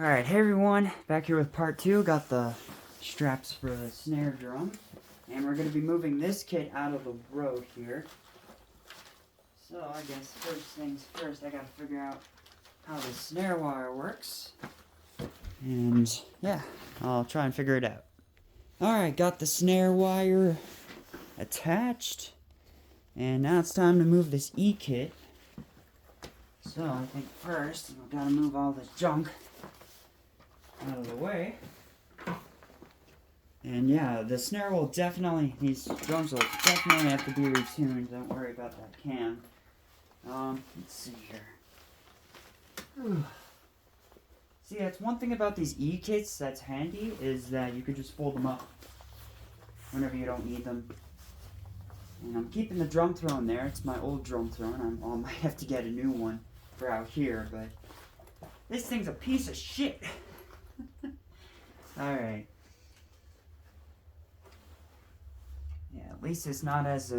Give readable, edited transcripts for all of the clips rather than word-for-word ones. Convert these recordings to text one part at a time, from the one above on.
Alright, hey everyone, back here with part 2. Got the straps for the snare drum. And we're going to be moving this kit out of the road here. So, I guess first things first, I got to figure out how the snare wire works. And, yeah, I'll try and figure it out. Alright, got the snare wire attached. And now it's time to move this E-kit. So, I think first, we've got to move all this junk out of the way. And yeah, the snare will definitely, these drums will definitely have to be retuned. Don't worry about that cam. Let's see here. See, that's one thing about these E-kits that's handy, is that you could just fold them up whenever you don't need them. And I'm keeping the drum throne there. It's my old drum throne. I might have to get a new one for out here, but this thing's a piece of shit. Alright. Yeah, at least it's not as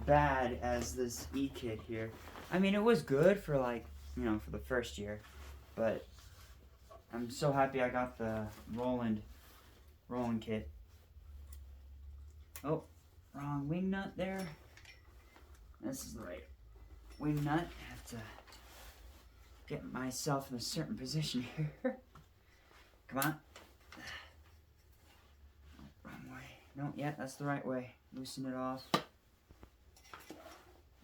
bad as this E-kit here. I mean, it was good for for the first year, but I'm so happy I got the Roland kit. Oh, wrong wing nut there. This is the right wing nut. I have to get myself in a certain position here. Come on. Wrong way. No, yeah, that's the right way. Loosen it off.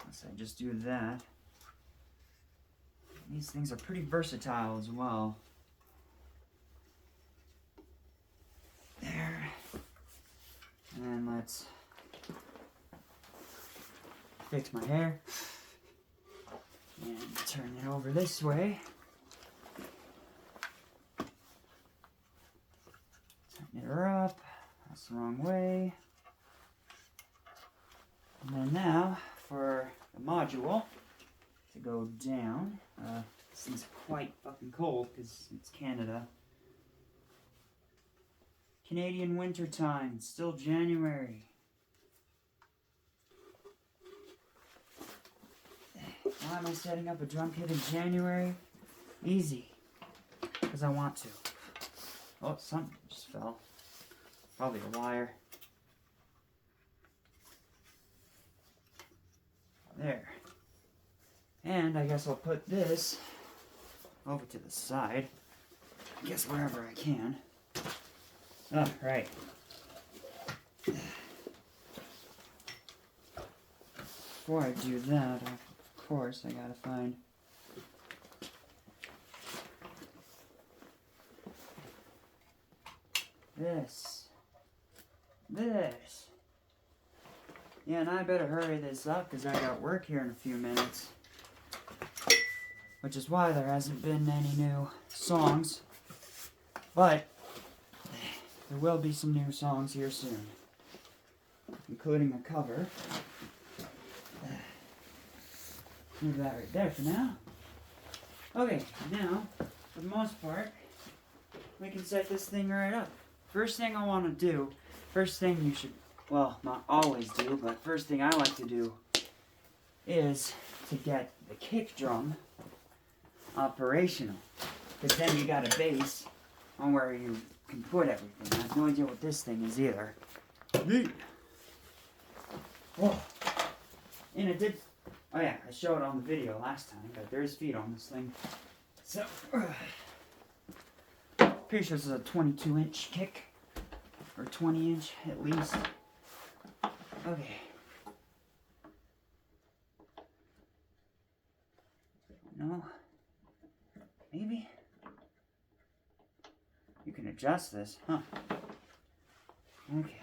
Unless I just do that. These things are pretty versatile as well. There. And let's fix my hair. And turn it over this way. Tighten it up. That's the wrong way. And then now, for the module to go down. This thing's quite fucking cold because it's Canada. Canadian winter time. It's still January. Why am I setting up a drum kit in January? Easy. Because I want to. Oh, something just fell. Probably a wire. There. And I guess I'll put this over to the side. I guess wherever I can. Oh, right. Before I do that, of course, I gotta find this. Yeah, and I better hurry this up because I got work here in a few minutes. Which is why there hasn't been any new songs. But there will be some new songs here soon. Including a cover. Move that right there for now. Okay, now, for the most part, we can set this thing right up. First thing I want to do, first thing you should, well, not always do, but first thing I like to do is to get the kick drum operational. Because then you got a base on where you can put everything. I have no idea what this thing is either. Oh. And it did, oh yeah, I showed it on the video last time, but there's feet on this thing. So, pretty sure this is a 22-inch kick. Or 20-inch at least. Okay. No. Maybe? You can adjust this, huh? Okay.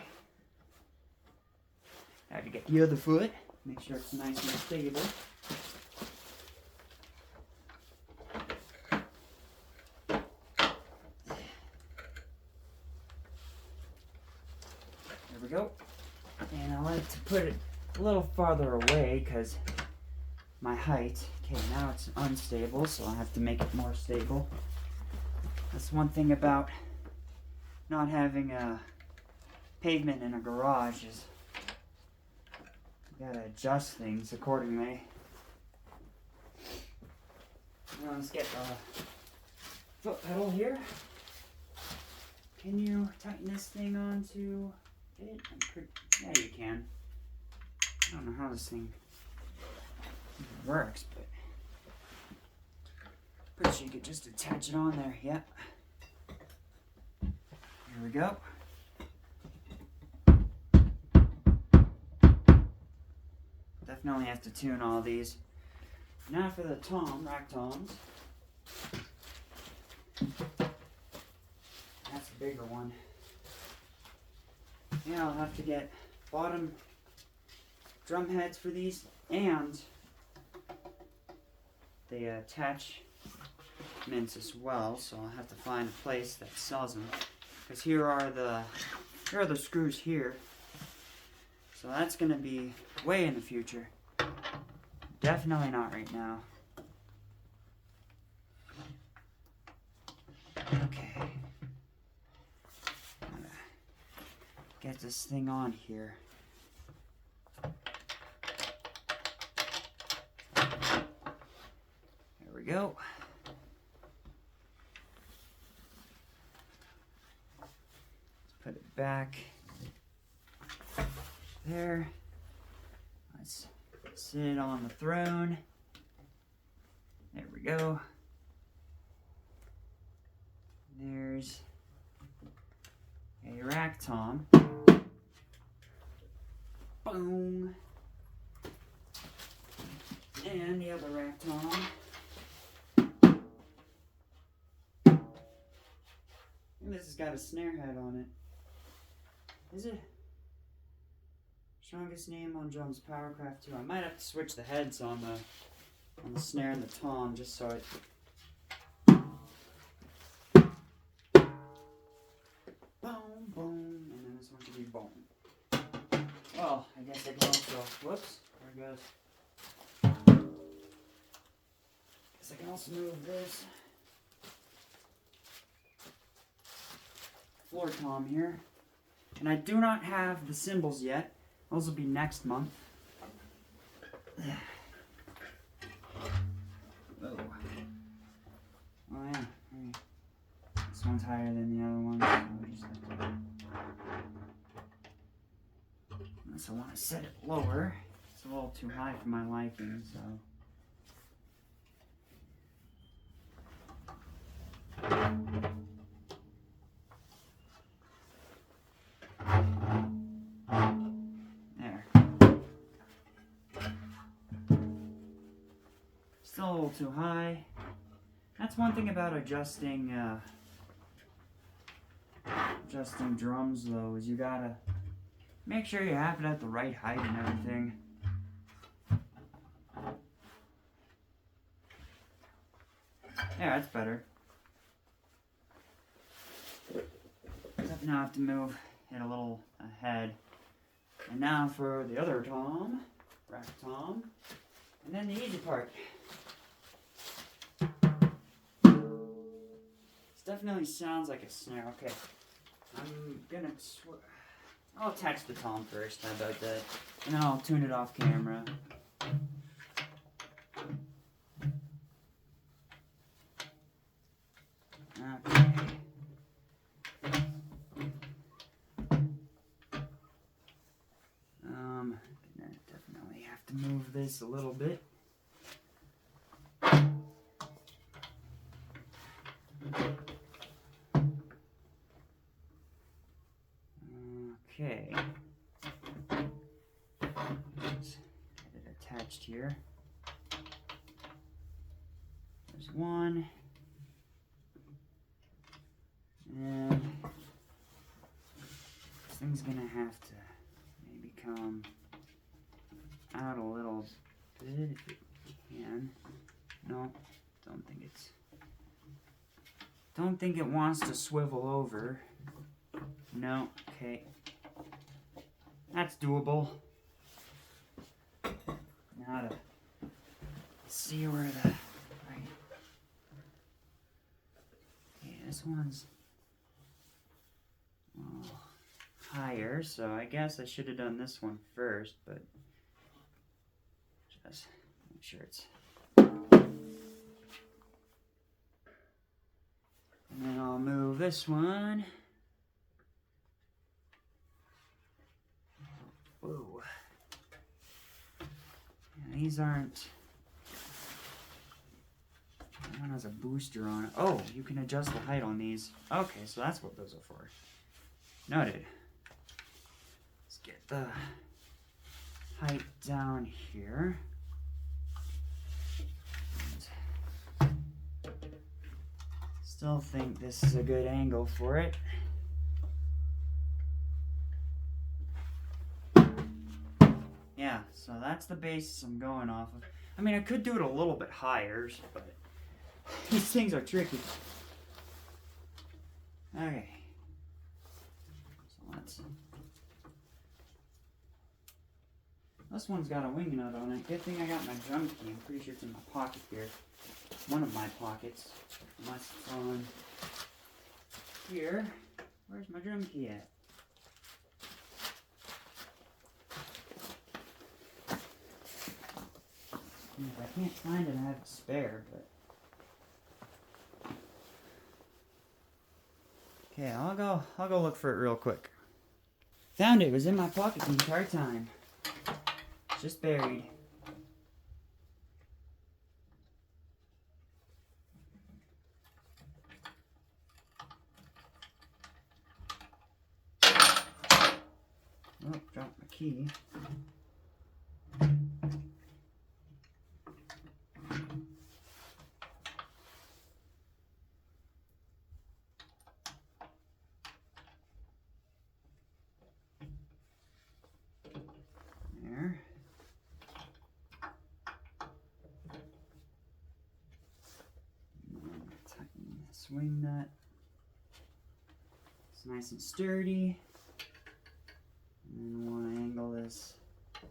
I have to get the other foot. Make sure it's nice and stable. There we go. And I like to put it a little farther away because my height. Okay, now it's unstable, so I have to make it more stable. That's one thing about not having a pavement in a garage is you gotta adjust things accordingly. let's get the foot pedal here. Can you tighten this thing onto it? Yeah, you can. I don't know how this thing works, but pretty sure you could just attach it on there. Yep. Here we go. Definitely have to tune all these. Now for the rack toms. That's a bigger one. Yeah, I'll have to get bottom drum heads for these and the attachments as well. So I'll have to find a place that sells them. Because here are the screws here. So that's gonna be way in the future. Definitely not right now. Okay. Get this thing on here. There we go. Let's put it back there. Let's sit on the throne. There we go. There's a rack tom. Boom. And the other rack tom. And this has got a snare head on it. Is it? Strongest name on drums, Powercraft 2. I might have to switch the heads on the snare and the tom just so it. Boom, boom, and then this one should be boom. Well, I guess I can also. Whoops, there it goes. Guess I can also move this floor tom here, and I do not have the cymbals yet. Those will be next month. Oh. Oh yeah. This one's higher than the other one, so we just have to. Unless I want to set it lower. It's a little too high for my liking, so. Still a little too high. That's one thing about adjusting drums though, is you gotta make sure you have it at the right height and everything. Yeah, that's better. Except now I have to move it a little ahead. And now for the other tom, rack tom, and then the easy part. This definitely sounds like a snare. Okay, I'm gonna I'll attach the tom first. How about that? And then I'll tune it off camera. Okay. Gonna definitely have to move this a little bit. Okay. Let's get it attached here. There's one. And this thing's gonna have to maybe come out a little bit if it can. No, don't think it wants to swivel over. No, okay. That's doable. Now to see where the right. Okay, this one's higher, so I guess I should have done this one first, but just make sure it's this one. Whoa. Yeah, these aren't. That one has a booster on it. Oh, you can adjust the height on these. Okay, so that's what those are for. Noted. Let's get the height down here. Still think this is a good angle for it. Yeah, so that's the basis I'm going off of. I mean, I could do it a little bit higher, but these things are tricky. Okay. So let's... This one's got a wing nut on it. Good thing I got my drum key. I'm pretty sure it's in my pocket here. One of my pockets. Unless it's on here. Where's my drum key at? If I can't find it, I have a spare, but... Okay, I'll go look for it real quick. Found it. It was in my pocket the entire time. Just buried. Oh, dropped my key. There. Tighten the swing nut. It's nice and sturdy. And then want to angle this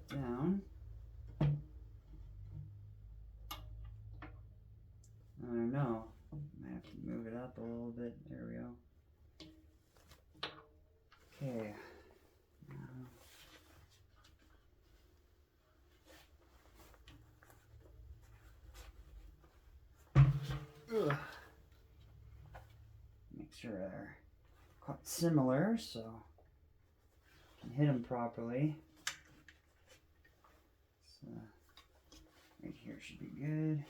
down. I don't know. Might have to move it up a little bit. There we go. Okay. Ugh. Make sure they're quite similar, so I can hit them properly. So right here should be good.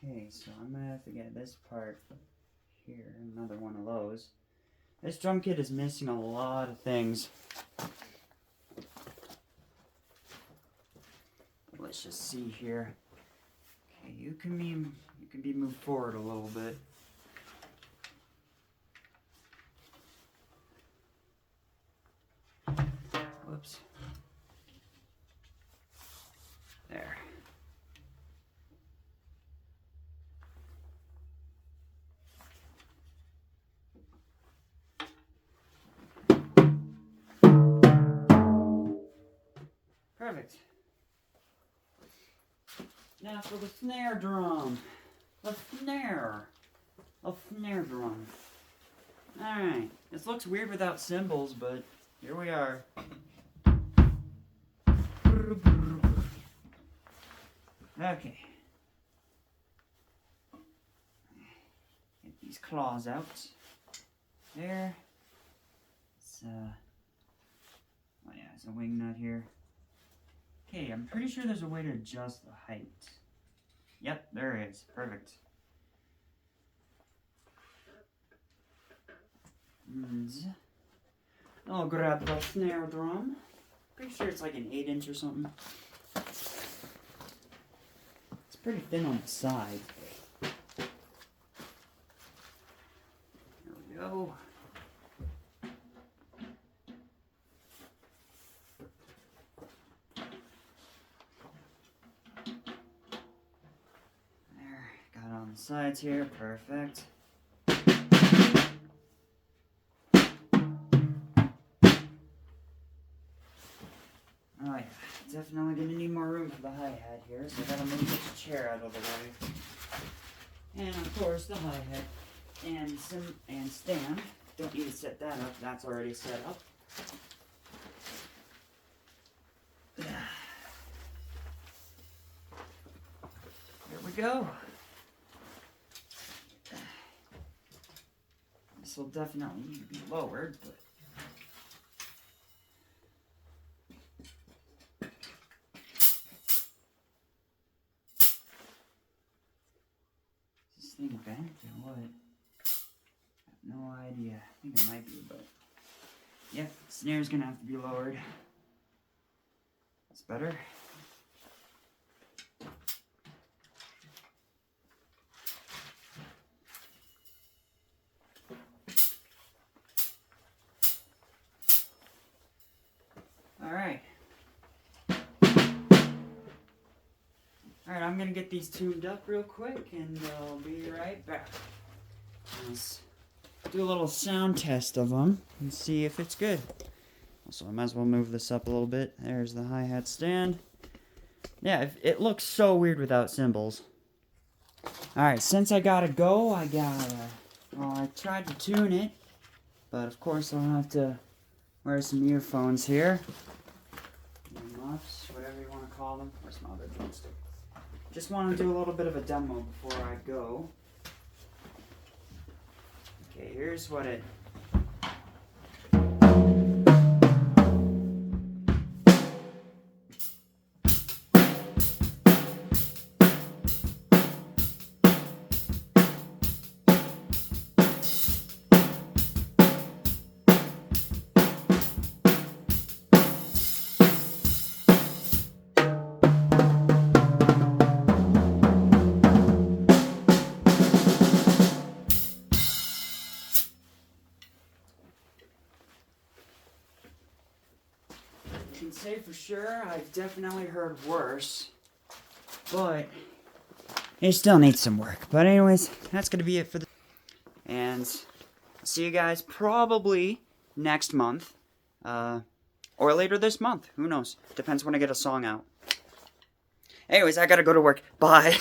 Okay, so I'm gonna have to get this part here, another one of those. This drum kit is missing a lot of things. Let's just see here. Okay, you can be moved forward a little bit. Whoops. There. Perfect. Now for the snare drum. A snare drum. Alright. This looks weird without cymbals, but here we are. Okay. Get these claws out. There. It's oh yeah, there's a wing nut here. Okay, I'm pretty sure there's a way to adjust the height. Yep, there is. Perfect. And I'll grab the snare drum. Pretty sure it's like an 8-inch or something. It's pretty thin on the side. There we go. There, got it on the sides here. Perfect. Oh yeah, definitely gonna need more room for the hi-hat here, so I gotta move this chair out of the way. And of course the hi-hat and stand. Don't need to set that up, that's already set up. Here we go. This will definitely need to be lowered, but is this thing bent or what? I have no idea. I think it might be, but yep, snare's gonna have to be lowered. That's better. Alright. Alright, I'm gonna get these tuned up real quick and I'll be right back. Let's do a little sound test of them and see if it's good. Also, I might as well move this up a little bit. There's the hi-hat stand. Yeah, it looks so weird without cymbals. Alright, since I gotta go, I tried to tune it, but of course I'll have to wear some earphones here. Muffs, whatever you want to call them. Where's my other drumstick? Just want to do a little bit of a demo before I go. Okay, here's what it... I can say for sure I've definitely heard worse, but it still needs some work. But anyways, that's going to be it for the... And see you guys probably next month, or later this month. Who knows? Depends when I get a song out. Anyways, I gotta go to work. Bye.